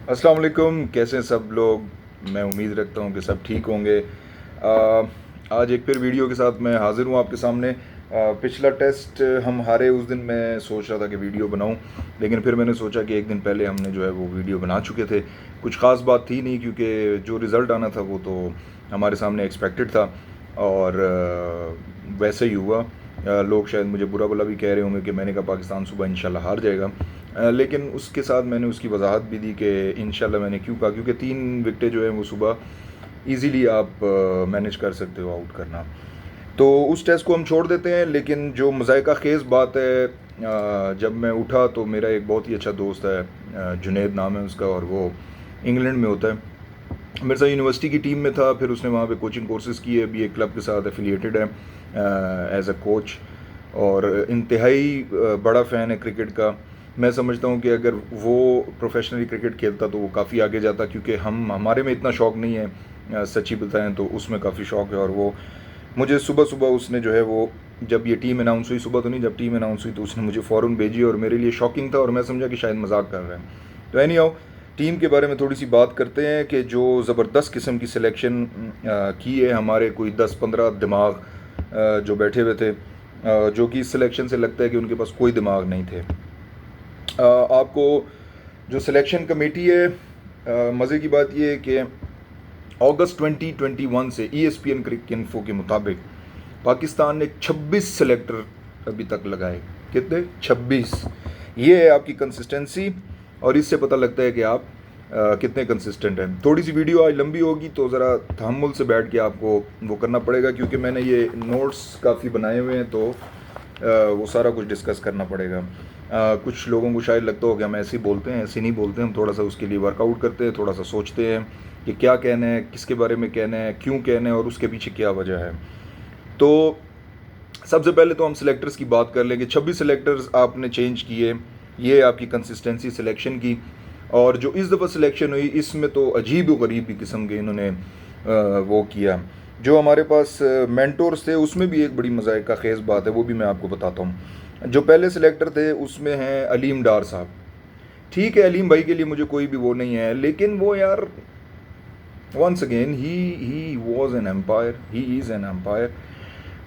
अस्सलाम वालेकुम, कैसे हैं सब लोग। मैं उम्मीद रखता हूँ कि सब ठीक होंगे। आज एक फिर वीडियो के साथ मैं हाज़िर हूँ आपके सामने। पिछला टेस्ट हम हारे, उस दिन मैं सोच रहा था कि वीडियो बनाऊँ, लेकिन फिर मैंने सोचा कि एक दिन पहले हमने जो है वो वीडियो बना चुके थे। कुछ ख़ास बात थी नहीं, क्योंकि जो रिज़ल्ट आना था वो तो हमारे सामने एक्सपेक्टेड था और वैसे ही हुआ। लोग शायद मुझे बुरा भला भी कह रहे होंगे कि मैंने कहा पाकिस्तान सुबह इंशाल्लाह हार जाएगा, लेकिन उसके साथ मैंने उसकी वजाहत भी दी कि इंशाल्लाह मैंने क्यों कहा, क्योंकि 3 विकेटें जो हैं वो सुबह इजीली आप मैनेज कर सकते हो आउट करना। तो उस टेस्ट को हम छोड़ देते हैं, लेकिन जो मज़ाइका ख़ेज़ बात है, जब मैं उठा तो मेरा एक बहुत ही अच्छा दोस्त है, जुनैद नाम है उसका, और वो इंग्लैंड में होता है। मेरे साथ यूनिवर्सिटी की टीम में था, फिर उसने वहाँ पे कोचिंग कोर्सेज़ किए, अभी एक क्लब के साथ एफिलिएटेड है एज अ कोच, और इंतहाई बड़ा फ़ैन है क्रिकेट का। मैं समझता हूँ कि अगर वो प्रोफेशनली क्रिकेट खेलता तो वो काफ़ी आगे जाता, क्योंकि हमारे में इतना शौक़ नहीं है, सच्ची बताएं तो उसमें काफ़ी शौक़ है। और वो मुझे सुबह सुबह उसने जो है वो, जब ये टीम अनाउंस हुई, सुबह तो नहीं, जब टीम अनाउंस हुई तो उसने मुझे फ़ौरन भेजी, और मेरे लिए शॉकिंग था और मैं समझा कि शायद मजाक कर रहे हैं। तो एनी हाउ, टीम के बारे में थोड़ी सी बात करते हैं कि जो ज़बरदस्त किस्म की सिलेक्शन की है, हमारे कोई 10-15 दिमाग जो बैठे हुए थे, जो कि इस सिलेक्शन से लगता है कि उनके पास कोई दिमाग नहीं थे। आपको जो सिलेक्शन कमेटी है, मज़े की बात यह है कि अगस्त 2021 से ESPN क्रिक इन्फो के मुताबिक पाकिस्तान ने 26 सेलेक्टर अभी तक लगाए। कितने? 26। ये है आपकी कंसिस्टेंसी, और इससे पता लगता है कि आप कितने कंसिस्टेंट हैं। थोड़ी सी वीडियो आज लंबी होगी तो ज़रा तहम्मुल से बैठ के आपको वो करना पड़ेगा, क्योंकि मैंने ये नोट्स काफ़ी बनाए हुए हैं, तो वो सारा कुछ डिस्कस करना पड़ेगा। कुछ लोगों को शायद लगता हो कि हम ऐसे ही बोलते हैं, ऐसे नहीं बोलते, हम थोड़ा सा उसके लिए वर्कआउट करते हैं, थोड़ा सा सोचते हैं कि क्या कहना है, किसके बारे में कहना है, क्यों कहना है और उसके पीछे क्या वजह है। तो सबसे पहले तो हम सिलेक्टर्स की बात कर लेंगे। 26 सिलेक्टर्स आपने चेंज किए, ये आपकी कंसिस्टेंसी सिलेक्शन की। और जो इस दफ़ा सिलेक्शन हुई, इसमें तो अजीब व गरीब की किस्म के इन्होंने वो किया। जो हमारे पास मेंटोर्स थे, उसमें भी एक बड़ी मज़ाइका ख़ेज़ बात है, वो भी मैं आपको बताता हूँ। जो पहले सिलेक्टर थे उसमें हैं अलीम डार साहब। ठीक है, अलीम भाई के लिए मुझे कोई भी वो नहीं है, लेकिन वो यार, once again he was an empire, he is an empire.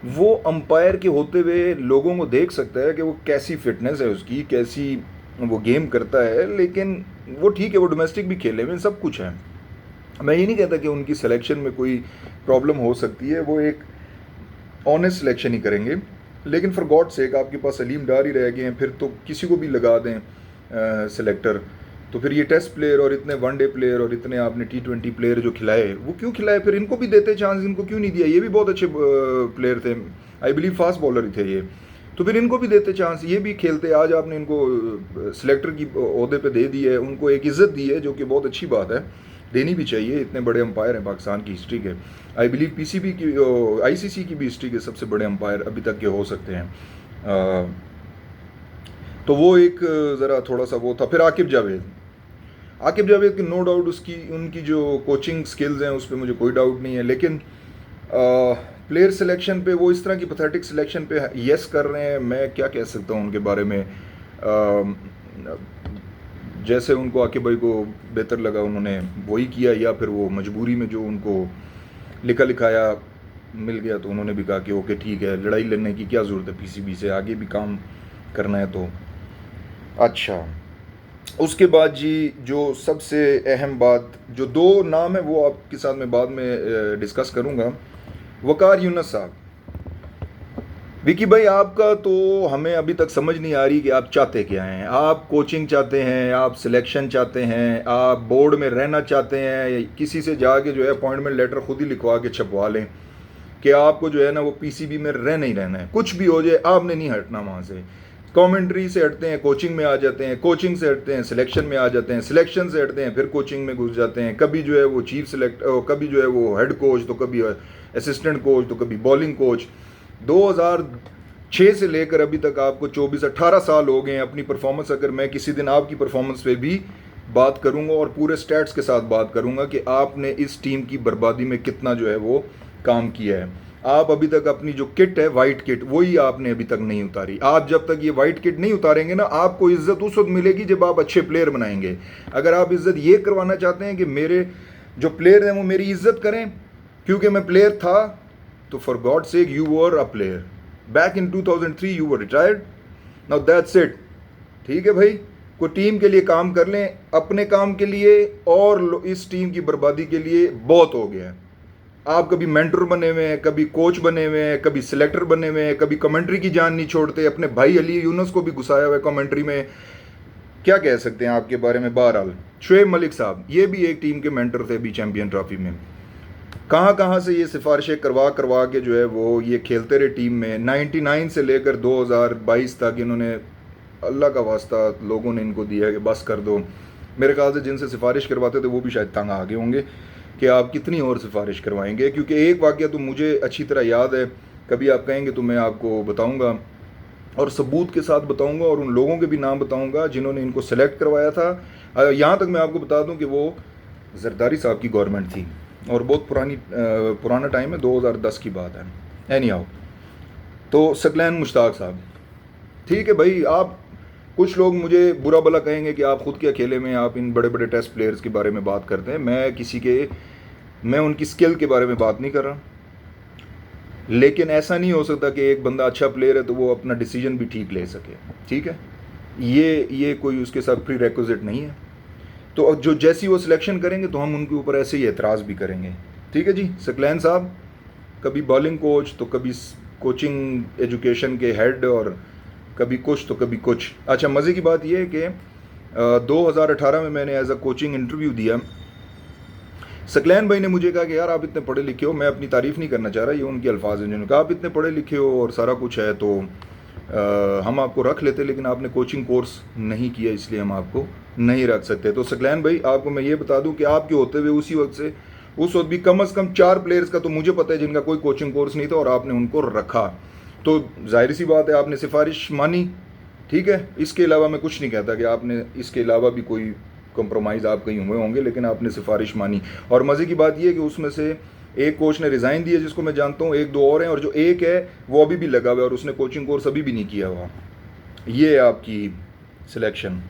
वो अंपायर के होते हुए लोगों को देख सकता है कि वो कैसी फिटनेस है उसकी, कैसी वो गेम करता है, लेकिन वो ठीक है, वो डोमेस्टिक भी खेले में सब कुछ है। मैं ये नहीं कहता कि उनकी सिलेक्शन में कोई प्रॉब्लम हो सकती है, वो एक ऑनेस्ट सिलेक्शन ही करेंगे, लेकिन फॉर गॉड सेक आपके पास सलीम डार ही रह गए हैं, फिर तो किसी को भी लगा दें सिलेक्टर। तो फिर ये टेस्ट प्लेयर और इतने वनडे प्लेयर और इतने आपने T20 प्लेयर जो खिलाए, वो क्यों खिलाए? फिर इनको भी देते चांस, इनको क्यों नहीं दिया? ये भी बहुत अच्छे प्लेयर थे, आई बिलीव फास्ट बॉलर ही थे ये, तो फिर इनको भी देते चांस, ये भी खेलते। आज आपने इनको सिलेक्टर की ओहदे पे दे दी है, उनको एक इज़्ज़त दी है, जो कि बहुत अच्छी बात है, देनी भी चाहिए। इतने बड़े अंपायर हैं पाकिस्तान की हिस्ट्री के, आई बिलीव PCB की, ICC की भी हिस्ट्री के सबसे बड़े अंपायर अभी तक के हो सकते हैं। तो वो एक ज़रा थोड़ा सा वो था। फिर आकिब जावेद की नो डाउट उसकी उनकी जो कोचिंग स्किल्स हैं उस पर मुझे कोई डाउट नहीं है, लेकिन प्लेयर सिलेक्शन पे वो इस तरह की पैथेटिक सिलेक्शन पे यस कर रहे हैं। मैं क्या कह सकता हूँ उनके बारे में। जैसे उनको आकिब भाई को बेहतर लगा उन्होंने वही किया, या फिर वो मजबूरी में जो उनको लिखा लिखाया मिल गया तो उन्होंने भी कहा कि ओके ठीक है, लड़ाई लड़ने की क्या ज़रूरत है, PCB से आगे भी काम करना है। तो अच्छा, उसके बाद जी जो सबसे अहम बात, जो 2 नाम है वो आपके साथ में बाद में डिस्कस करूँगा। वकार यूनुस साहब। विकी भाई, आपका तो हमें अभी तक समझ नहीं आ रही कि आप चाहते क्या हैं। आप कोचिंग चाहते हैं, आप सिलेक्शन चाहते हैं, आप बोर्ड में रहना चाहते हैं, किसी से जाके जो है अपॉइंटमेंट लेटर खुद ही लिखवा के छपवा लें कि आपको जो है ना वो PCB में नहीं रहना है, कुछ भी हो जाए आपने नहीं हटना वहाँ से। कमेंट्री से हटते हैं, कोचिंग में आ जाते हैं, कोचिंग से हटते हैं, सिलेक्शन में आ जाते हैं, सिलेक्शन से हटते हैं, फिर कोचिंग में घुस जाते हैं। कभी जो है वो चीफ सिलेक्ट, कभी जो है वो हेड कोच, तो कभी असिस्टेंट कोच, तो कभी बॉलिंग कोच। 2006 से लेकर अभी तक आपको 24-18 साल हो गए हैं अपनी परफॉर्मेंस। अगर मैं किसी दिन आपकी परफॉर्मेंस पे भी बात करूंगा और पूरे स्टैट्स के साथ बात करूंगा कि आपने इस टीम की बर्बादी में कितना जो है वो काम किया है। आप अभी तक अपनी जो किट है वाइट किट वही आपने अभी तक नहीं उतारी। आप जब तक ये वाइट किट नहीं उतारेंगे ना, आपको इज्जत उस वक्त मिलेगी जब आप अच्छे प्लेयर बनाएंगे। अगर आप इज्जत ये करवाना चाहते हैं कि मेरे जो प्लेयर हैं वो मेरी इज्जत करें क्योंकि मैं प्लेयर था, तो for God sake you were a player back in 2003, you were retired, now that's it. ठीक है भाई, कोई टीम के लिए काम कर लें, अपने काम के लिए और इस टीम की बर्बादी के लिए बहुत हो गया है। आप कभी मेंटर बने हुए हैं, कभी कोच बने हुए हैं, कभी सिलेक्टर बने हुए हैं, कभी कमेंट्री की जान नहीं छोड़ते। अपने भाई अली यूनुस को भी घुसाया हुआ है कमेंट्री में। क्या कह सकते हैं आपके बारे में। बहरहाल शुएब मलिक साहब ये भी एक टीम के मेंटर थे अभी चैंपियन ट्रॉफी में। कहाँ कहाँ से ये सिफारिशें करवा करवा के जो है वो ये खेलते रहे टीम में। 99 से लेकर 2022 तक इन्होंने, अल्लाह का वास्ता, लोगों ने इनको दिया कि बस कर दो। मेरे ख्याल से जिनसे सिफारिश करवाते थे वो भी शायद तंग आ गए होंगे कि आप कितनी और सिफारिश करवाएंगे। क्योंकि एक वाक़या तो मुझे अच्छी तरह याद है, कभी आप कहेंगे तो मैं आपको बताऊंगा और सबूत के साथ बताऊंगा और उन लोगों के भी नाम बताऊंगा जिन्होंने इनको सेलेक्ट करवाया था। यहाँ तक मैं आपको बता दूं कि वो जरदारी साहब की गवर्नमेंट थी और बहुत पुराना टाइम है, 2010 की बात है। एनी हाउ, तो सकलैन मुश्ताक साहब, ठीक है भाई, आप कुछ लोग मुझे बुरा भला कहेंगे कि आप खुद के अकेले में आप इन बड़े बड़े टेस्ट प्लेयर्स के बारे में बात करते हैं। मैं उनकी स्किल के बारे में बात नहीं कर रहा, लेकिन ऐसा नहीं हो सकता कि एक बंदा अच्छा प्लेयर है तो वो अपना डिसीजन भी ठीक ले सके। ठीक है, ये कोई उसके साथ प्री रेक्विजिट नहीं है। तो जो जैसी वो सिलेक्शन करेंगे तो हम उनके ऊपर ऐसे ही एतराज़ भी करेंगे। ठीक है जी। सकलैन साहब कभी बॉलिंग कोच तो कभी कोचिंग एजुकेशन के हेड और कभी कुछ तो कभी कुछ। अच्छा, मज़े की बात यह है कि 2018 में मैंने एज अ कोचिंग इंटरव्यू दिया। सकलैन भाई ने मुझे कहा कि यार आप इतने पढ़े लिखे हो, मैं अपनी तारीफ़ नहीं करना चाह रहा, ये उनके अल्फाज हैं, जिन्होंने कहा आप इतने पढ़े लिखे हो और सारा कुछ है तो हम आपको रख लेते, लेकिन आपने कोचिंग कोर्स नहीं किया इसलिए हम आपको नहीं रख सकते। तो सकलैन भाई आपको मैं ये बता दूं कि आपके होते हुए उस वक्त भी कम से कम 4 प्लेयर्स का तो मुझे पता है जिनका कोई कोचिंग कोर्स नहीं था और आपने उनको रखा, तो जाहिर सी बात है आपने सिफारिश मानी। ठीक है, इसके अलावा मैं कुछ नहीं कहता कि आपने इसके अलावा भी कोई कंप्रोमाइज़ आप कहीं हुए होंगे, लेकिन आपने सिफारिश मानी। और मज़े की बात यह है कि उसमें से एक कोच ने रिज़ाइन दिया जिसको मैं जानता हूँ, 1-2 और हैं, और जो एक है वो अभी भी लगा हुआ है और उसने कोचिंग कोर्स अभी भी नहीं किया हुआ। ये है आपकी सिलेक्शन।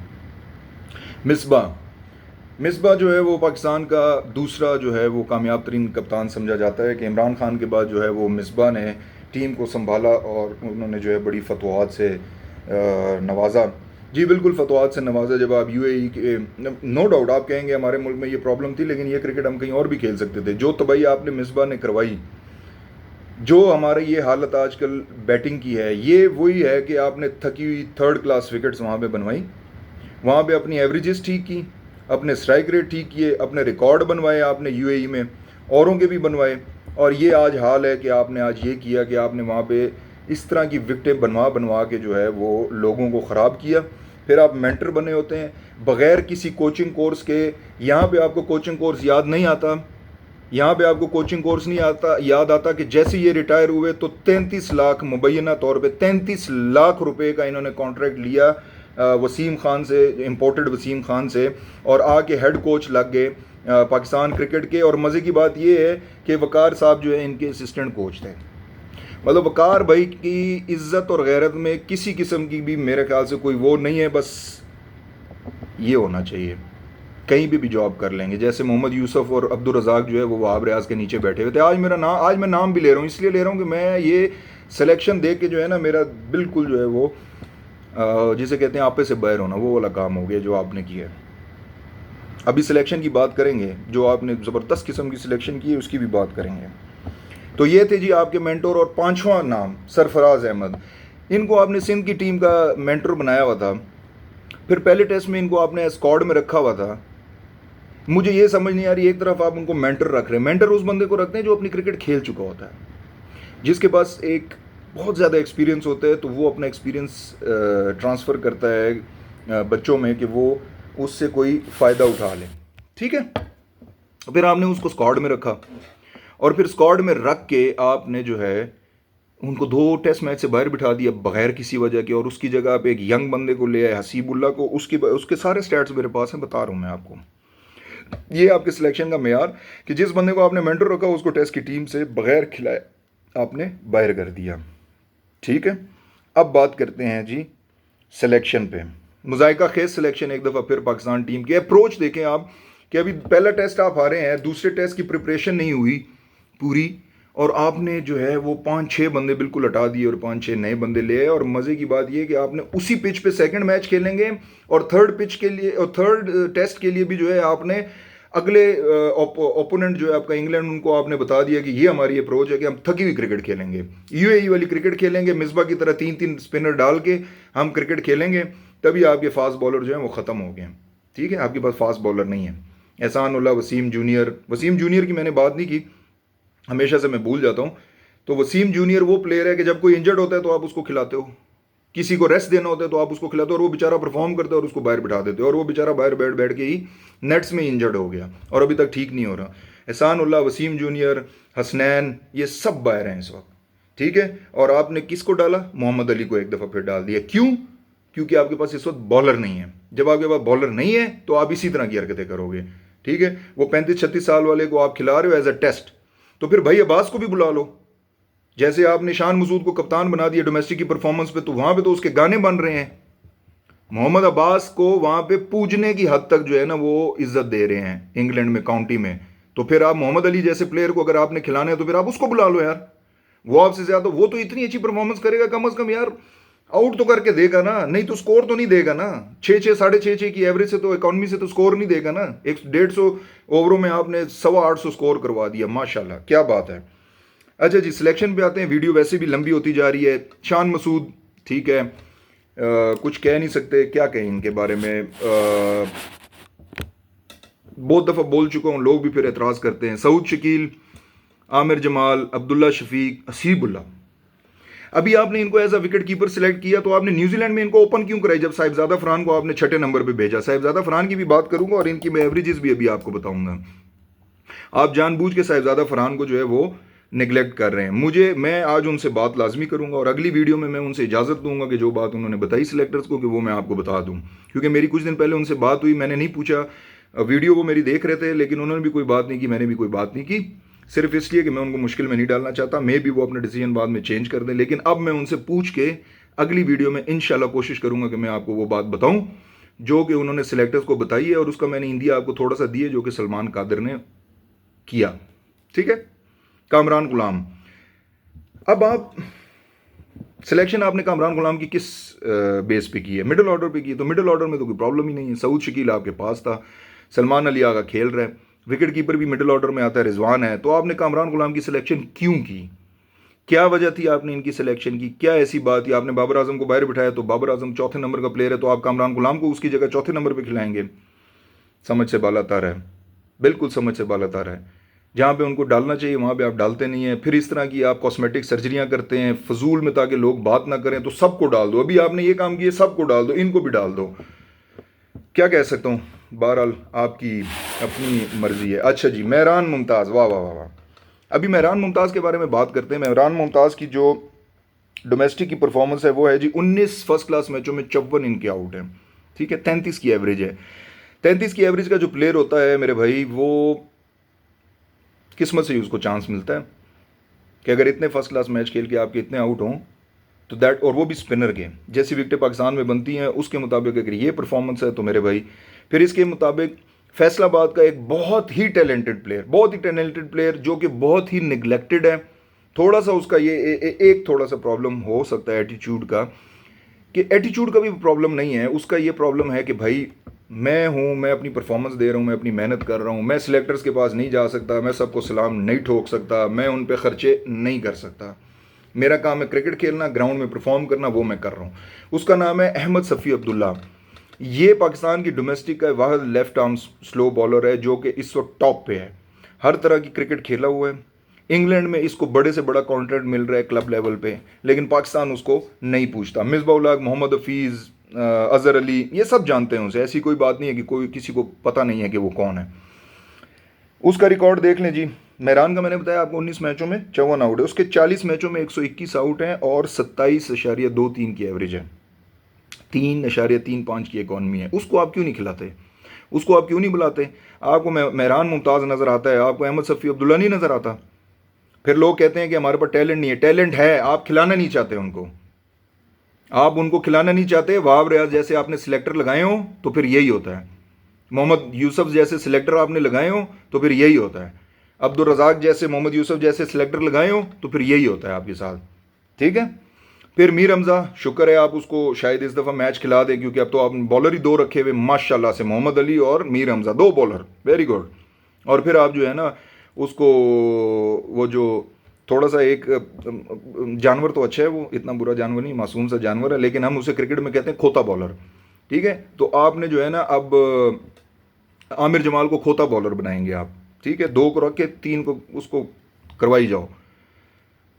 मिसबा जो है वो पाकिस्तान का दूसरा जो है वो कामयाब तरीन कप्तान समझा जाता है कि इमरान खान के बाद जो है वो मिसबा ने टीम को संभाला और उन्होंने जो है बड़ी फतवाहत से नवाजा। जी बिल्कुल, फतवाहत से नवाजा। जब आप यूएई के, नो डाउट आप कहेंगे हमारे मुल्क में ये प्रॉब्लम थी, लेकिन ये क्रिकेट हम कहीं और भी खेल सकते थे। जो तबाही आपने मिसबा ने करवाई, जो हमारी ये हालत आजकल बैटिंग की है, ये वही है कि आपने थकी हुई 3rd क्लास विकेट्स वहाँ पे बनवाई, वहाँ पे अपनी एवरेजेस ठीक की, अपने स्ट्राइक रेट ठीक किए, अपने रिकॉर्ड बनवाए आपने यूएई में, औरों के भी बनवाए, और ये आज हाल है कि आपने आज ये किया कि आपने वहाँ पे इस तरह की विकेटें बनवा के जो है वो लोगों को ख़राब किया। फिर आप मेंटर बने होते हैं बग़ैर किसी कोचिंग कोर्स के। यहाँ पे आपको कोचिंग कोर्स याद नहीं आता, यहाँ पे आपको कोचिंग कोर्स नहीं आता, याद आता कि जैसे ये रिटायर हुए तो 33 लाख मुबैना तौर पे 33 लाख रुपए का इन्होंने कॉन्ट्रैक्ट लिया वसीम खान से, इम्पोर्टेड वसीम खान से, और आके हेड कोच लग गए पाकिस्तान क्रिकेट के। और मज़े की बात ये है कि वकार साहब जो है इनके असिस्टेंट कोच थे। मतलब वकार भाई की इज़्ज़त और गैरत में किसी किस्म की भी मेरे ख्याल से कोई वो नहीं है, बस ये होना चाहिए कहीं भी जॉब कर लेंगे। जैसे मोहम्मद यूसुफ और अब्दुल रज़ाक जो है वो वहाब रियाज के नीचे बैठे हुए थे। आज मैं नाम भी ले रहा हूँ, इसलिए ले रहा हूँ कि मैं ये सिलेक्शन देख के जो है ना, मेरा बिल्कुल जो है वो जिसे कहते हैं आपे से बाहर होना, वो वाला काम हो गया जो आपने किया। अभी सिलेक्शन की बात करेंगे, जो आपने ज़बरदस्त किस्म की सिलेक्शन की है उसकी भी बात करेंगे। तो ये थे जी आपके मेंटोर। और 5वां नाम सरफराज अहमद, इनको आपने सिंध की टीम का मेंटर बनाया हुआ था, फिर पहले टेस्ट में इनको आपने स्क्वाड में रखा हुआ था। मुझे ये समझ नहीं आ रही, एक तरफ आप उनको मेंटर रख रहे हैं, मेंटर उस बंदे को रखते हैं जो अपनी क्रिकेट खेल चुका होता है, जिसके पास एक बहुत ज़्यादा एक्सपीरियंस होता है, तो वो अपना एक्सपीरियंस ट्रांसफ़र करता है बच्चों में कि वो उससे कोई फ़ायदा उठा लें। ठीक है, फिर आपने उसको स्क्वाड में रखा और फिर स्क्वाड में रख के आपने जो है उनको 2 टेस्ट मैच से बाहर बिठा दिया बगैर किसी वजह के, और उसकी जगह आप एक यंग बंदे को ले आए, हसीबुल्ला को। उसके सारे स्टैट्स मेरे पास हैं, बता रहा हूँ मैं आपको। ये आपके सिलेक्शन का मेयार कि जिस बंदे को आपने मेंटर रखा उसको टेस्ट की टीम से बगैर खिलाए आपने बाहर कर दिया। ठीक है, अब बात करते हैं जी सिलेक्शन पे। मुज़ायका खेज सिलेक्शन एक दफ़ा फिर पाकिस्तान टीम की। अप्रोच देखें आप कि अभी पहला टेस्ट आप हारे हैं, दूसरे टेस्ट की प्रिपरेशन नहीं हुई पूरी, और आपने जो है वो 5-6 बंदे बिल्कुल हटा दिए और 5-6 नए बंदे ले आए। और मज़े की बात ये कि आपने उसी पिच पे सेकंड मैच खेलेंगे, और थर्ड पिच के लिए और थर्ड टेस्ट के लिए भी जो है आपने अगले ओपोनेंट जो है आपका इंग्लैंड, उनको आपने बता दिया कि ये हमारी अप्रोच है कि हम थकी हुई क्रिकेट खेलेंगे, यूएई वाली क्रिकेट खेलेंगे, मिसबा की तरह 3-3 स्पिनर डाल के हम क्रिकेट खेलेंगे। तभी आपके फास्ट बॉलर जो है वो ख़त्म हो गए। ठीक है, आपके पास फास्ट बॉलर नहीं है। एहसान उल्लाह, वसीम जूनियर की मैंने बात नहीं की, हमेशा से मैं भूल जाता हूँ। तो वसीम जूनियर वो प्लेयर है कि जब कोई इंजर्ड होता है तो आप उसको खिलाते हो, किसी को रेस्ट देना होता है तो आप उसको खिलाते हो, और वो बेचारा परफॉर्म करता है और उसको बाहर बिठा देते हो, और वो बेचारा बाहर बैठ बैठ के ही नेट्स में इंजर्ड हो गया और अभी तक ठीक नहीं हो रहा। एहसान उल्लाह, वसीम जूनियर, हसनैन, ये सब बाहर हैं इस वक्त। ठीक है, और आपने किसको डाला? मोहम्मद अली को एक दफ़ा फिर डाल दिया। क्यों? क्योंकि आपके पास इस वक्त बॉलर नहीं है। जब आपके पास बॉलर नहीं है तो आप इसी तरह की हरकतें करोगे। ठीक है, वो 35-36 साल वाले को आप खिला रहे हो एज अ टेस्ट, तो फिर भाई अब्बास को भी बुला लो। जैसे आपने शान मसूद को कप्तान बना दिया डोमेस्टिक की परफॉर्मेंस पे, तो वहां पे तो उसके गाने बन रहे हैं। मोहम्मद अब्बास को वहां पे पूजने की हद तक जो है ना वो इज्जत दे रहे हैं इंग्लैंड में, काउंटी में। तो फिर आप मोहम्मद अली जैसे प्लेयर को अगर आपने खिलाना है तो फिर आप उसको बुला लो यार। वो आपसे ज्यादा, वो तो इतनी अच्छी परफॉर्मेंस करेगा, कम से कम यार आउट तो करके देगा ना, नहीं तो स्कोर तो नहीं देगा ना। 6-6 6.5 की एवरेज से तो, इकोनॉमी से तो स्कोर नहीं देगा ना। 150 ओवरों में आपने 825 स्कोर करवा दिया, माशाल्लाह क्या बात है। अच्छा जी, सिलेक्शन पे आते हैं। वीडियो वैसे भी लंबी होती जा रही है। शान मसूद, ठीक है, कुछ कह नहीं सकते, क्या कहें इनके बारे में। बहुत दफ़ा बोल चुका हूँ, लोग भी फिर एतराज़ करते हैं। सऊद शकील, आमिर जमाल, अब्दुल्ला शफीक, हसीबुल्ला, अभी आपने इनको as a wicket keeper select किया, तो आपने न्यूजीलैंड में इनको ओपन क्यों कराई जब साहिबजादा फरहान को आपने 6ठे नंबर पे भेजा? साहिबजादा फरहान की भी बात करूंगा और इनकी मैं एवरेजेस भी अभी आपको बताऊंगा। आप जानबूझ के साहिबजादा फरहान को जो है वो निगलेक्ट कर रहे हैं। मैं आज उनसे बात लाजमी करूंगा और अगली वीडियो में मैं उनसे इजाज़त दूंगा कि जो बात उन्होंने बताई सिलेक्टर्स को, कि वो मैं आपको बता दूं। क्योंकि मेरी कुछ दिन पहले उनसे बात हुई, मैंने नहीं पूछा, वीडियो वो मेरी देख रहे थे, लेकिन उन्होंने भी कोई बात नहीं की, मैंने भी कोई बात नहीं की, सिर्फ इसलिए कि मैं उनको मुश्किल में नहीं डालना चाहता। मे भी वो अपना डिसीजन बाद में चेंज कर दें, लेकिन अब मैं उनसे पूछ के अगली वीडियो में इंशाल्लाह कोशिश करूंगा कि मैं आपको वो बात बताऊं जो कि उन्होंने सिलेक्टर्स को बताई है, और उसका मैंने इंडिया आपको थोड़ा सा दिया जो कि सलमान कादिर ने किया। ठीक है, कामरान गुलाम, अब आप सिलेक्शन आपने कामरान गुलाम की किस बेस पे की है? मिडिल ऑर्डर पे की है, तो मिडिल ऑर्डर में तो कोई प्रॉब्लम ही नहीं है। सऊद शकील आपके पास था, सलमान अली आगा खेल रहा है, विकेट कीपर भी मिडिल ऑर्डर में आता है, रिजवान है। तो आपने कामरान गुलाम की सिलेक्शन क्यों की? क्या वजह थी आपने इनकी सिलेक्शन की? क्या ऐसी बात थी? आपने बाबर आजम को बाहर बिठाया, तो बाबर आजम चौथे नंबर का प्लेयर है, तो आप कामरान गुलाम को उसकी जगह चौथे नंबर पर खिलाएंगे? समझ से बाला तार है, बिल्कुल समझ से बाला तार है। जहाँ पे उनको डालना चाहिए वहाँ पे आप डालते नहीं हैं। फिर इस तरह की आप कॉस्मेटिक सर्जरियाँ करते हैं फजूल में, ताकि लोग बात ना करें, तो सबको डाल दो। अभी आपने ये काम किया, सबको डाल दो, इनको भी डाल दो। क्या कह सकता हूँ, बहरहाल आपकी अपनी मर्जी है। अच्छा जी, मेहरान मुमताज़, वाह वाह वाह वाह। अभी मेहरान मुमताज़ के बारे में बात करते हैं। मेहरान मुमताज़ की जो डोमेस्टिक की परफॉर्मेंस है वो है जी 19 फर्स्ट क्लास मैचों में 54 इनके आउट हैं। ठीक है, 33 की एवरेज है। 33 की एवरेज का जो प्लेयर होता है मेरे भाई, वो किस्मत से ही उसको चांस मिलता है कि अगर इतने फर्स्ट क्लास मैच खेल के आपके इतने आउट हों, तो दैट, और वो भी स्पिनर के जैसी विकेटें पाकिस्तान में बनती हैं उसके मुताबिक अगर ये परफॉर्मेंस है तो मेरे भाई फिर इसके मुताबिक फैसलाबाद का एक बहुत ही टैलेंटेड प्लेयर जो कि बहुत ही निगलेक्टेड है। थोड़ा सा उसका एक थोड़ा सा प्रॉब्लम हो सकता है एटीट्यूड का, कि एटीट्यूड का भी प्रॉब्लम नहीं है उसका, ये प्रॉब्लम है कि भाई मैं अपनी परफॉर्मेंस दे रहा हूँ, मैं अपनी मेहनत कर रहा हूँ, मैं सिलेक्टर्स के पास नहीं जा सकता, मैं सबको सलाम नहीं ठोक सकता, मैं उन पे खर्चे नहीं कर सकता। मेरा काम है क्रिकेट खेलना, ग्राउंड में परफॉर्म करना, वो मैं कर रहा हूँ। उसका नाम है अहमद सफ़ी अब्दुल्ला। ये पाकिस्तान की डोमेस्टिक का वाहिद लेफ्ट आर्म स्लो बॉलर है जो कि इस वक्त टॉप पे है। हर तरह की क्रिकेट खेला हुआ है। इंग्लैंड में इसको बड़े से बड़ा कॉन्ट्रैक्ट मिल रहा है क्लब लेवल पे, लेकिन पाकिस्तान उसको नहीं पूछता। मिसबाह-उल हक, मोहम्मद हफीज़, अज़हर अली, ये सब जानते हैं उसे। ऐसी कोई बात नहीं है कि कोई किसी को पता नहीं है कि वो कौन है। उसका रिकॉर्ड देख लें जी। मेहरान का मैंने बताया आपको 19 मैचों में 54 आउट है, उसके 40 मैचों में 121 आउट हैं और 27.23 की एवरेज है, 3.35 की इकॉनमी है। उसको आप क्यों नहीं खिलाते? उसको आप क्यों नहीं बुलाते? आपको मेहरान मुमताज़ नज़र आता है, आपको अहमद सफ़ी अब्दुल्ला नहीं नज़र आता? फिर लोग कहते हैं कि हमारे पास टैलेंट नहीं है। टैलेंट है, आप खिलाना नहीं चाहते उनको, आप उनको खिलाना नहीं चाहते। वहाब रियाज जैसे आपने सिलेक्टर लगाए हो तो फिर यही होता है। मोहम्मद यूसुफ जैसे सिलेक्टर आपने लगाए हो तो फिर यही होता है। अब्दुल रज़ाक जैसे, मोहम्मद यूसुफ जैसे सिलेक्टर लगाए हो तो फिर यही होता है आपके साथ। ठीक है। फिर मीर हमज़ा, शुक्र है आप उसको शायद इस दफ़ा मैच खिला दें, क्योंकि अब तो आपने बॉलर ही दो रखे हुए माशाल्लाह से, मोहम्मद अली और मीर हमज़ा, दो बॉलर, वेरी गुड। और फिर आप जो है ना उसको, वो जो थोड़ा सा एक जानवर तो अच्छा है, वो इतना बुरा जानवर नहीं, मासूम सा जानवर है, लेकिन हम उसे क्रिकेट में कहते हैं खोता बॉलर। ठीक है। तो आपने जो है ना अब आमिर जमाल को खोता बॉलर बनाएंगे आप। ठीक है। दो को रख के तीन को उसको करवाई जाओ।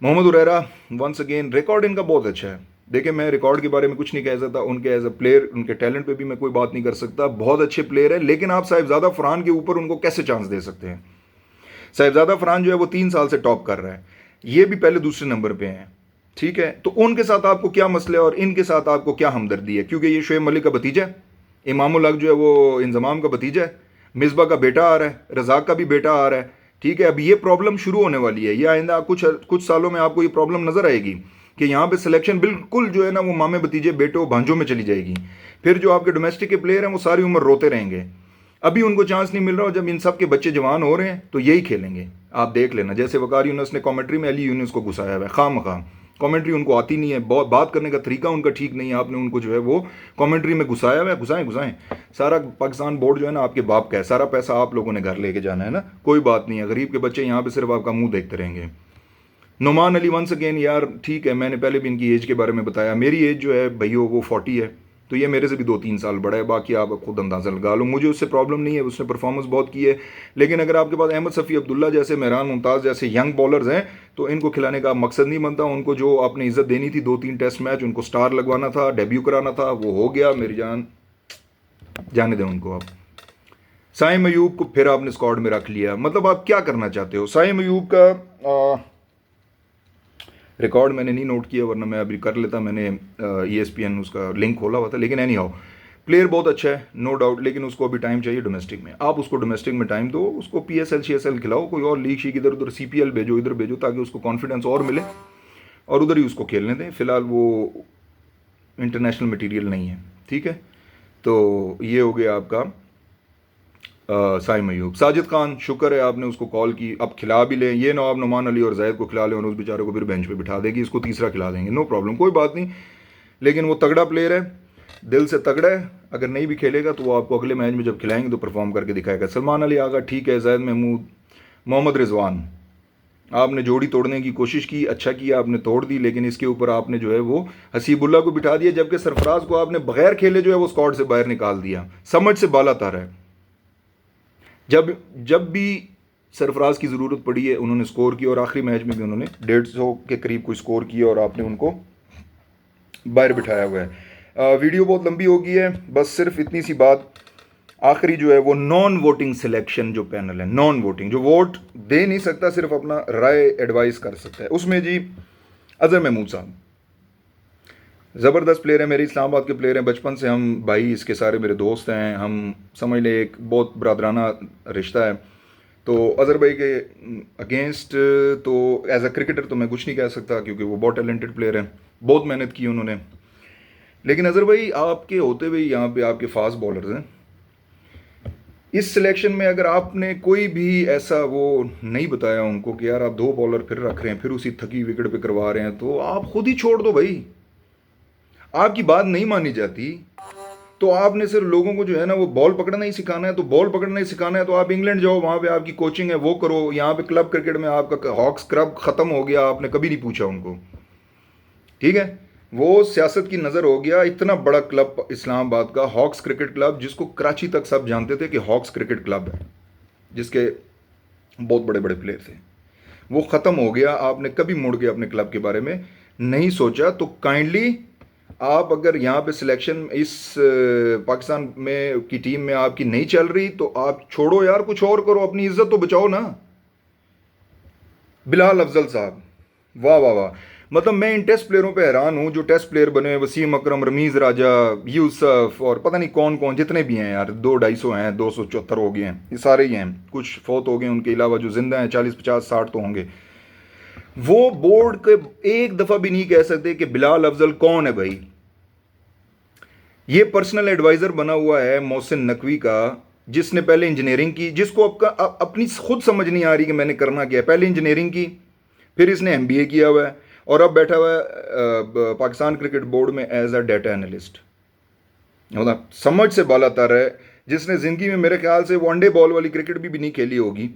Mohammad Huraira once again, record इनका बहुत अच्छा है। देखिए मैं रिकॉर्ड के बारे में कुछ नहीं कह सकता, उनके एज अ प्लेयर, उनके टैलेंट पे भी मैं कोई बात नहीं कर सकता, बहुत अच्छे प्लेयर है, लेकिन आप साहिबजादा फरहान के ऊपर उनको कैसे चांस दे सकते हैं? साहिबजादा फरहान जो है वो 3 साल से टॉप कर रहा है, ये भी पहले दूसरे नंबर पे हैं। ठीक है। तो उनके साथ आपको क्या मसला है और इनके साथ आपको क्या हमदर्दी है? क्योंकि ये शोएब मलिक का भतीजा है, इमामुल हक जो है वो इंजमाम का भतीजा है, मिसबा का बेटा आ रहा है, रजाक का भी बेटा आ रहा है। ठीक है। अब ये प्रॉब्लम शुरू होने वाली है, ये आइंदा कुछ सालों में आपको ये प्रॉब्लम नजर आएगी कि यहाँ पे सिलेक्शन बिल्कुल जो है ना वो मामे भतीजे बेटों भांजों में चली जाएगी। फिर जो आपके डोमेस्टिक के प्लेयर हैं वो सारी उम्र रोते रहेंगे। अभी उनको चांस नहीं मिल रहा, और जब इन सब के बच्चे जवान हो रहे हैं तो यही खेलेंगे। आप देख लेना, जैसे वकार यूनुस ने कमेंट्री में अली यूनुस को घुसाया हुआ है खाम। कमेंट्री उनको आती नहीं है, बात करने का तरीका उनका ठीक नहीं है, आपने उनको जो है वो कमेंट्री में घुसाया हुआ है। घुसाएं। सारा पाकिस्तान बोर्ड जो है ना आपके बाप का है, सारा पैसा आप लोगों ने घर लेके जाना है ना, कोई बात नहीं है। गरीब के बच्चे यहाँ पे सिर्फ आपका मुंह देखते रहेंगे। नुमान अली वंस अगेन, यार ठीक है, मैंने पहले भी इनकी एज के बारे में बताया, मेरी एज जो है भैया वो 40 है, तो ये मेरे से भी 2-3 साल बड़ा है। बाकी आप खुद अंदाज़ा लगा लो, मुझे उससे प्रॉब्लम नहीं है, उसने परफॉर्मेंस बहुत की है। लेकिन अगर आपके पास अहमद सफ़ी अब्दुल्ला जैसे, मेहरान मुमताज़ जैसे यंग बॉलर्स हैं, तो इनको खिलाने का मकसद नहीं बनता। उनको जो आपने इज़्ज़त देनी थी 2-3 टेस्ट मैच, उनको स्टार लगवाना था, डेब्यू कराना था, वो हो गया। मेरी जान जाने दें उनको। आप साइम अयूब को फिर आपने स्क्वाड में रख लिया, मतलब आप क्या करना चाहते हो? साइम अयूब का रिकॉर्ड मैंने नहीं नोट किया, वरना मैं अभी कर लेता, मैंने ESPN उसका लिंक खोला हुआ था। लेकिन एनी हाउ प्लेयर बहुत अच्छा है, नो डाउट, लेकिन उसको अभी टाइम चाहिए डोमेस्टिक में। आप उसको डोमेस्टिक में टाइम दो, उसको PSL CSL खिलाओ, कोई और लीग शीग इधर उधर CPL भेजो, इधर भेजो, ताकि उसको कॉन्फिडेंस और मिले और उधर ही उसको खेलने दें। फिलहाल वो इंटरनेशनल मटीरियल नहीं है। ठीक है। तो ये हो गया आपका साइम अयूब। साजिद खान, शुक्र है आपने उसको कॉल की, अब खिला भी लें, ये ना आप नुमान अली और जैद को खिला लें और उस बेचारे को फिर बेंच पे बिठा देगी, इसको तीसरा खिला देंगे, नो प्रॉब्लम, कोई बात नहीं। लेकिन वो तगड़ा प्लेयर है, दिल से तगड़ा है। अगर नहीं भी खेलेगा तो वो आपको अगले मैच में जब खिलाएंगे तो परफॉर्म करके दिखाएगा। सलमान अली आगा ठीक है, जैद महमूद, मोहम्मद रिजवान, आपने जोड़ी तोड़ने की कोशिश की, अच्छा किया आपने तोड़ दी, लेकिन इसके ऊपर आपने जो है वो हसीबुल्ला को बिठा दिया, जबकि सरफराज को आपने बगैर खेले जो है वो स्क्वाड से बाहर निकाल दिया। समझ से बाला तारा है। जब भी सरफराज की ज़रूरत पड़ी है उन्होंने स्कोर किया, और आखिरी मैच में भी उन्होंने 150 के करीब कोई स्कोर किया और आपने उनको बाहर बिठाया हुआ है। वीडियो बहुत लंबी हो गई है, बस सिर्फ इतनी सी बात आखिरी जो है वो नॉन वोटिंग सिलेक्शन जो पैनल है, नॉन वोटिंग, जो वोट दे नहीं सकता, सिर्फ अपना राय एडवाइस कर सकता है, उसमें जी अजहर महमूद साहब ज़बरदस्त प्लेयर है, मेरे इस्लामाबाद के प्लेयर हैं, बचपन से हम भाई, इसके सारे मेरे दोस्त हैं, हम समझ लें एक बहुत बरादराना रिश्ता है। तो अज़हर भाई के अगेंस्ट तो एज अ क्रिकेटर तो मैं कुछ नहीं कह सकता, क्योंकि वो बहुत टैलेंटेड प्लेयर हैं, बहुत मेहनत की उन्होंने। लेकिन अज़हर भाई आपके होते हुए यहाँ पे आपके फास्ट बॉलर्स हैं, इस सिलेक्शन में अगर आपने कोई भी ऐसा वो नहीं बताया उनको कि यार आप 2 बॉलर फिर रख रहे हैं, फिर उसी थकी विकेट पे करवा रहे हैं, तो आप खुद ही छोड़ दो भाई। आपकी बात नहीं मानी जाती तो आपने सिर्फ लोगों को जो है ना वो बॉल पकड़ना ही सिखाना है, तो बॉल पकड़ना ही सिखाना है तो आप इंग्लैंड जाओ, वहाँ पे आपकी कोचिंग है, वो करो। यहाँ पे क्लब क्रिकेट में आपका हॉक्स क्लब ख़त्म हो गया, आपने कभी नहीं पूछा उनको। ठीक है। वो सियासत की नज़र हो गया। इतना बड़ा क्लब इस्लामाबाद का हॉक्स क्रिकेट क्लब, जिसको कराची तक सब जानते थे कि हॉक्स क्रिकेट क्लब है, जिसके बहुत बड़े बड़े प्लेयर थे, वो ख़त्म हो गया। आपने कभी मुड़ के अपने क्लब के बारे में नहीं सोचा। तो काइंडली आप अगर यहाँ पे सिलेक्शन इस पाकिस्तान में की टीम में आपकी नहीं चल रही तो आप छोड़ो यार, कुछ और करो, अपनी इज्जत तो बचाओ ना। बिलाल अफजल साहब, वाह वाह वाह, मतलब मैं इन टेस्ट प्लेयरों पे हैरान हूँ जो टेस्ट प्लेयर बने, वसीम अकरम, रमीज़ राजा, यूसुफ और पता नहीं कौन कौन जितने भी हैं यार, 200-250 हैं, 274 हो गए हैं, ये सारे ही हैं, कुछ फौत हो गए, उनके अलावा जो जिंदा हैं 40-50-60 तो होंगे। वो बोर्ड के एक दफा भी नहीं कह सकते कि बिलाल अफजल कौन है भाई। ये पर्सनल एडवाइजर बना हुआ है मोहसिन नकवी का, जिसने पहले इंजीनियरिंग की, जिसको अपनी खुद समझ नहीं आ रही कि मैंने करना क्या है। पहले इंजीनियरिंग की, फिर इसने एमबीए किया हुआ है और अब बैठा हुआ है पाकिस्तान क्रिकेट बोर्ड में एज अ डाटा एनालिस्ट। मतलब समझ से बाला तर है, जिसने ज़िंदगी में मेरे ख्याल से वनडे बॉल वाली क्रिकेट भी नहीं खेली होगी,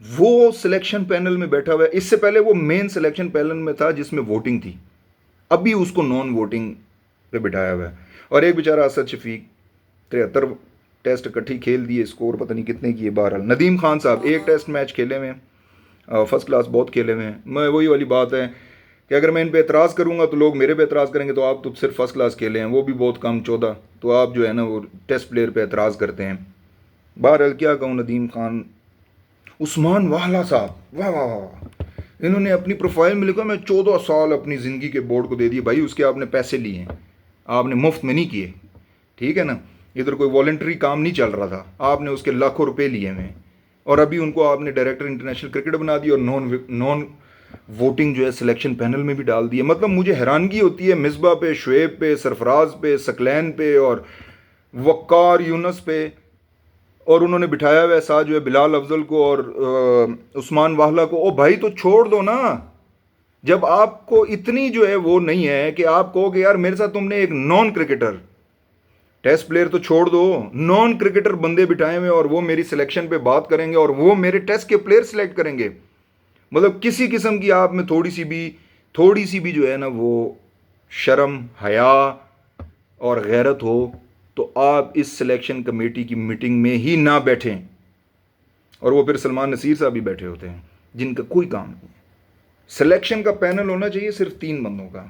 वो सिलेक्शन पैनल में बैठा हुआ है। इससे पहले वो मेन सिलेक्शन पैनल में था जिसमें वोटिंग थी, अभी उसको नॉन वोटिंग पे बिठाया हुआ है। और एक बेचारा असद शफीक 73 टेस्ट इकट्ठी खेल दिए, स्कोर पता नहीं कितने किए। बहरहाल नदीम खान साहब एक टेस्ट मैच खेले हुए हैं, फर्स्ट क्लास बहुत खेले हुए हैं। मैं वही वाली बात है कि अगर मैं इन पे एतराज़ करूंगा तो लोग मेरे पे एतराज़ करेंगे, तो आप तो सिर्फ फर्स्ट क्लास खेले हैं, वो भी बहुत कम 14, तो आप जो है ना वो टेस्ट प्लेयर पे एतराज़ करते हैं। बहरहाल क्या कहूँ, नदीम खान, उस्मान वाला साहब, वाह वाह वाह, इन्होंने अपनी प्रोफाइल में लिखा मैं 14 साल अपनी ज़िंदगी के बोर्ड को दे दिए। भाई उसके आपने पैसे लिए हैं, आपने मुफ्त में नहीं किए, ठीक है ना। इधर कोई वॉलंटरी काम नहीं चल रहा था, आपने उसके लाखों रुपए लिए हैं, और अभी उनको आपने डायरेक्टर इंटरनेशनल क्रिकेट बना दिया और नॉन वोटिंग जो है सिलेक्शन पैनल में भी डाल दिया। मतलब मुझे हैरानगी होती है मिसबा पे, शुएब पे, सरफराज पे, सकलैन पे और वक्कार यूनस पे, और उन्होंने बिठाया हुआ साथ जो है बिलाल अफजल को और उस्मान वाहला को। ओ भाई तो छोड़ दो ना, जब आपको इतनी जो है वो नहीं है कि आप कहो कि यार मेरे साथ तुमने एक नॉन क्रिकेटर, टेस्ट प्लेयर तो छोड़ दो, नॉन क्रिकेटर बंदे बिठाए हुए और वो मेरी सिलेक्शन पे बात करेंगे और वो मेरे टेस्ट के प्लेयर सिलेक्ट करेंगे। मतलब किसी किस्म की आप में थोड़ी सी भी जो है ना वो शर्म, हया और गैरत हो, तो आप इस सिलेक्शन कमेटी की मीटिंग में ही ना बैठें। और वो फिर सलमान नसीर साहब भी बैठे होते हैं जिनका कोई काम नहीं है। सिलेक्शन का पैनल होना चाहिए सिर्फ 3 बंदों का,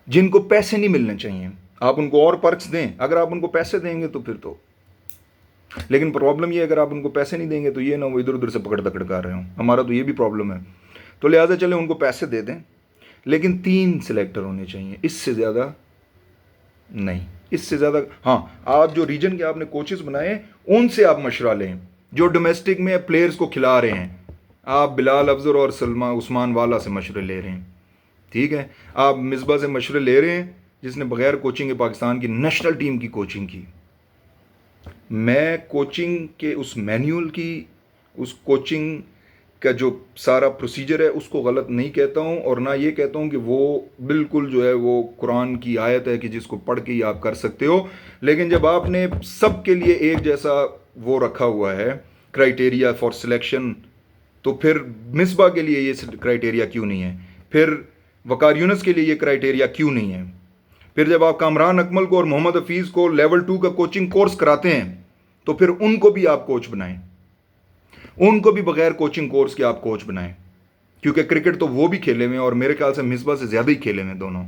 जिनको पैसे नहीं मिलने चाहिए। आप उनको और पर्क्स दें, अगर आप उनको पैसे देंगे तो फिर तो, लेकिन प्रॉब्लम ये, अगर आप उनको पैसे नहीं देंगे तो ये ना वो इधर उधर से पकड़ दकड़ कर रहे हो, हमारा तो ये भी प्रॉब्लम है। तो लिहाजा चले उनको पैसे दे दें, लेकिन 3 सिलेक्टर होने चाहिए, इससे ज़्यादा नहीं, इससे ज़्यादा। हाँ, आप जो रीजन के आपने कोचेस बनाए उनसे आप मशवरा लें, जो डोमेस्टिक में प्लेयर्स को खिला रहे हैं। आप बिलाल अफजल और सलमा उस्मान वाला से मशवरे ले रहे हैं, ठीक है। आप मिसबा से मशवरे ले रहे हैं जिसने बगैर कोचिंग के पाकिस्तान की नेशनल टीम की कोचिंग की। मैं कोचिंग के उस मैन्यूअल की, उस कोचिंग का जो सारा प्रोसीजर है उसको गलत नहीं कहता हूँ, और ना ये कहता हूँ कि वो बिल्कुल जो है वो कुरान की आयत है कि जिसको पढ़ के ही आप कर सकते हो। लेकिन जब आपने सब के लिए एक जैसा वो रखा हुआ है क्राइटेरिया फॉर सिलेक्शन, तो फिर मिसबा के लिए ये क्राइटेरिया क्यों नहीं है, फिर वकार यूनस के लिए ये क्राइटेरिया क्यों नहीं है, फिर जब आप कामरान अकमल को और मोहम्मद हफीज़ को लेवल 2 का कोचिंग कोर्स कराते हैं तो फिर उनको भी आप कोच बनाएं, उनको भी बगैर कोचिंग कोर्स के आप कोच बनाएं, क्योंकि क्रिकेट तो वो भी खेले हुए हैं और मेरे ख्याल से मिसबा से ज़्यादा ही खेले हुए दोनों।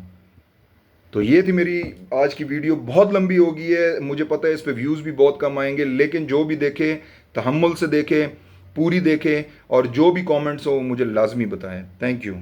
तो ये थी मेरी आज की वीडियो, बहुत लंबी हो गई है, मुझे पता है इस पे व्यूज़ भी बहुत कम आएंगे, लेकिन जो भी देखें तहम्मुल से देखें, पूरी देखें, और जो भी कमेंट्स हो मुझे लाजमी बताएं। Thank you.